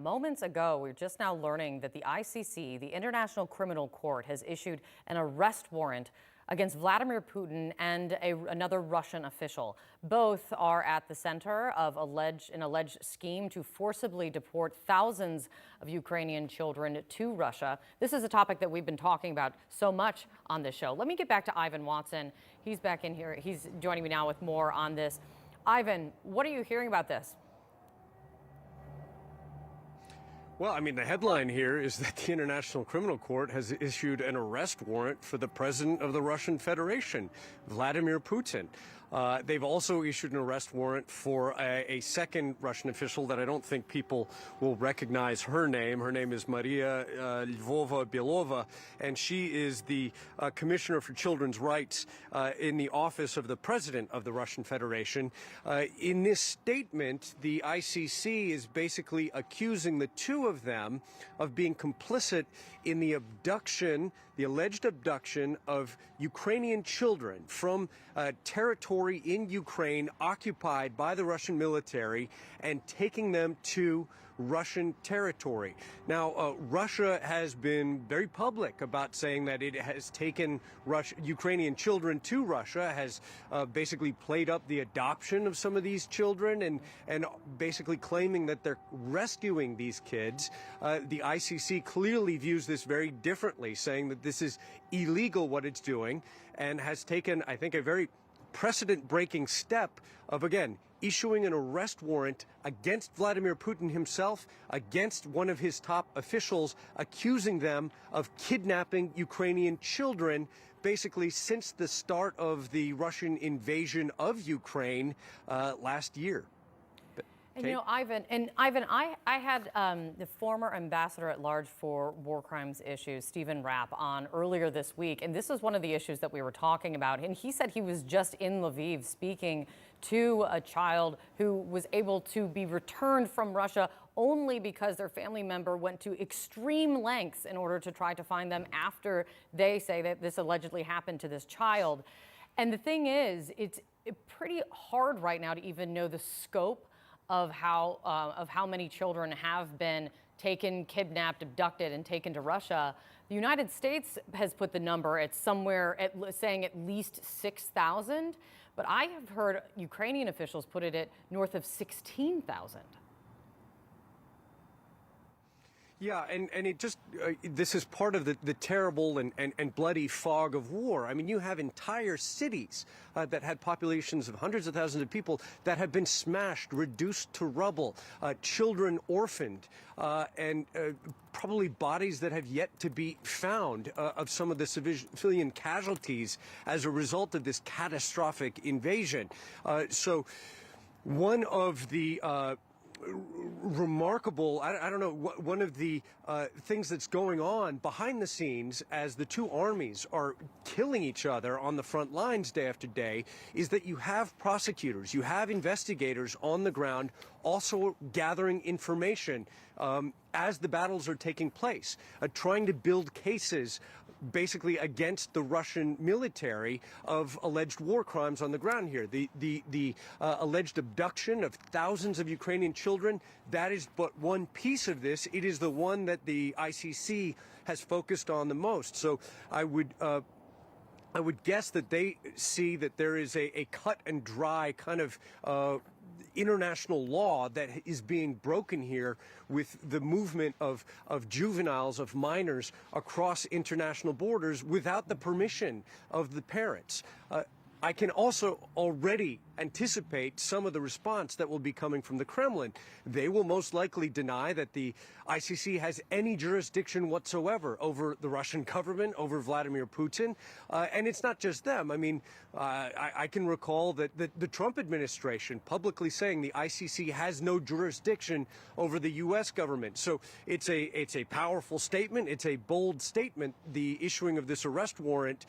Moments ago, we're just now learning that the ICC, the International Criminal Court, has issued an arrest warrant against Vladimir Putin and another Russian official. Both are at the center of an alleged scheme to forcibly deport thousands of Ukrainian children to Russia. This is a topic that we've been talking about so much on this show. Let me get back to Ivan Watson. He's back in here. He's joining me now with more on this. Ivan, what are you hearing about this? Well, I mean, the headline here is that the International Criminal Court has issued an arrest warrant for the president of the Russian Federation, Vladimir Putin. They've also issued an arrest warrant for a second Russian official that I don't think people will recognize her name. Her name is Maria Lvova-Belova, and she is the Commissioner for Children's Rights in the office of the president of the Russian Federation. In this statement, the ICC is basically accusing the two of them of being complicit in the abduction, the alleged abduction of Ukrainian children from territory in Ukraine occupied by the Russian military and taking them to Russian territory. Now, Russia has been very public about saying that it has taken Ukrainian children to Russia, has basically played up the adoption of some of these children and basically claiming that they're rescuing these kids. The ICC clearly views this very differently, saying that this is illegal what it's doing, and has taken, I think, a very precedent-breaking step of, again, issuing an arrest warrant against Vladimir Putin himself, against one of his top officials, accusing them of kidnapping Ukrainian children, basically since the start of the Russian invasion of Ukraine last year. And, you know, Ivan, I had the former ambassador at large for war crimes issues, Stephen Rapp, on earlier this week. And this is one of the issues that we were talking about. And he said he was just in Lviv speaking to a child who was able to be returned from Russia only because their family member went to extreme lengths in order to try to find them after they say that this allegedly happened to this child. And the thing is, it's pretty hard right now to even know the scope of how many children have been taken, kidnapped, abducted, and taken to Russia. The United States has put the number at somewhere saying at least 6,000, but I have heard Ukrainian officials put it at north of 16,000. Yeah, and it just, this is part of the terrible and bloody fog of war. I mean, you have entire cities that had populations of hundreds of thousands of people that have been smashed, reduced to rubble, children orphaned, and probably bodies that have yet to be found of some of the civilian casualties as a result of this catastrophic invasion. So one of the remarkable, I don't know, one of the things that's going on behind the scenes as the two armies are killing each other on the front lines day after day is that you have prosecutors, you have investigators on the ground also gathering information as the battles are taking place, trying to build cases basically against the Russian military of alleged war crimes on the ground here. The alleged abduction of thousands of Ukrainian children, that is but one piece of this. It is the one that the ICC has focused on the most. So I would guess that they see that there is a cut and dry kind of international law that is being broken here with the movement of juveniles, of minors across international borders without the permission of the parents. I can also already anticipate some of the response that will be coming from the Kremlin. They will most likely deny that the ICC has any jurisdiction whatsoever over the Russian government, over Vladimir Putin. And it's not just them. I mean, I can recall that the Trump administration publicly saying the ICC has no jurisdiction over the U.S. government. So it's a powerful statement. It's a bold statement, the issuing of this arrest warrant,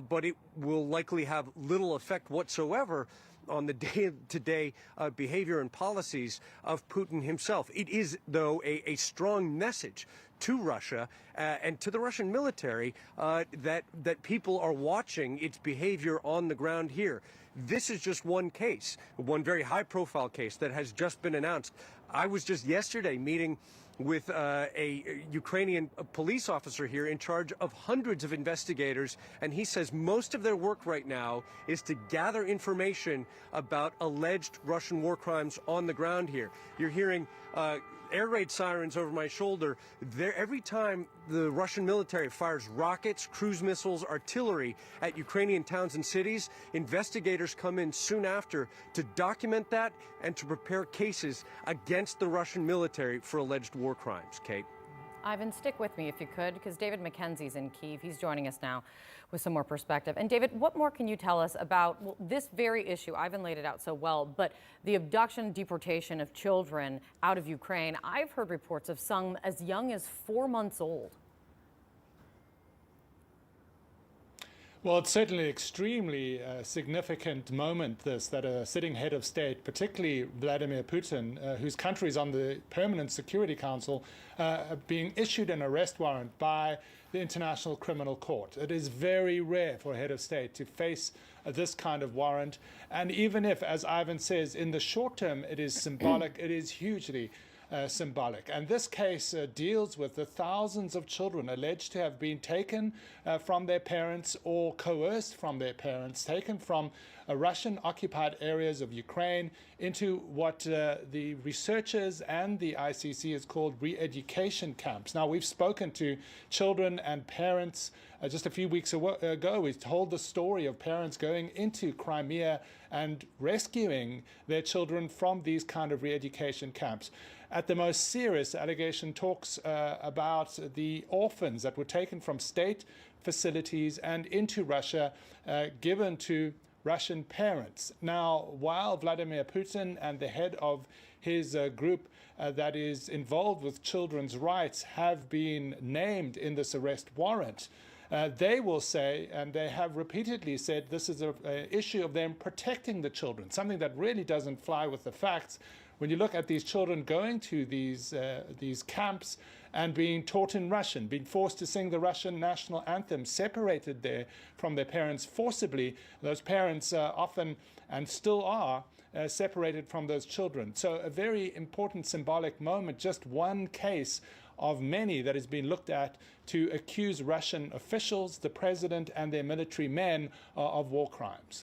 but it will likely have little effect whatsoever on the day-to-day behavior and policies of Putin himself. It is, though, a strong message to Russia and to the Russian military that people are watching its behavior on the ground here. This is just one case, one very high-profile case that has just been announced. I was just yesterday meeting with a Ukrainian police officer here in charge of hundreds of investigators, and he says most of their work right now is to gather information about alleged Russian war crimes on the ground here. You're hearing air raid sirens over my shoulder. Every time the Russian military fires rockets, cruise missiles, artillery at Ukrainian towns and cities, investigators come in soon after to document that and to prepare cases against the Russian military for alleged war crimes. Kate? Ivan, stick with me if you could, because David McKenzie's in Kyiv. He's joining us now with some more perspective. And David, what more can you tell us about this very issue? Ivan laid it out so well, but the abduction, deportation of children out of Ukraine. I've heard reports of some as young as 4 months old. Well, it's certainly an extremely significant moment, that a sitting head of state, particularly Vladimir Putin, whose country is on the Permanent Security Council, being issued an arrest warrant by the International Criminal Court. It is very rare for a head of state to face this kind of warrant. And even if, as Ivan says, in the short term it is symbolic, it is hugely symbolic. And this case deals with the thousands of children alleged to have been taken from their parents or coerced from their parents, taken from Russian-occupied areas of Ukraine into what the researchers and the ICC has called re-education camps. Now, we've spoken to children and parents just a few weeks ago. We told the story of parents going into Crimea and rescuing their children from these kind of re-education camps. At the most serious, allegation talks about the orphans that were taken from state facilities and into Russia, given to Russian parents. Now, while Vladimir Putin and the head of his group that is involved with children's rights have been named in this arrest warrant, they will say, and they have repeatedly said, this is an issue of them protecting the children, something that really doesn't fly with the facts. When you look at these children going to these camps and being taught in Russian, being forced to sing the Russian national anthem, separated there from their parents forcibly, those parents often and still are separated from those children. So a very important symbolic moment, just one case of many that has been looked at to accuse Russian officials, the president and their military men of war crimes.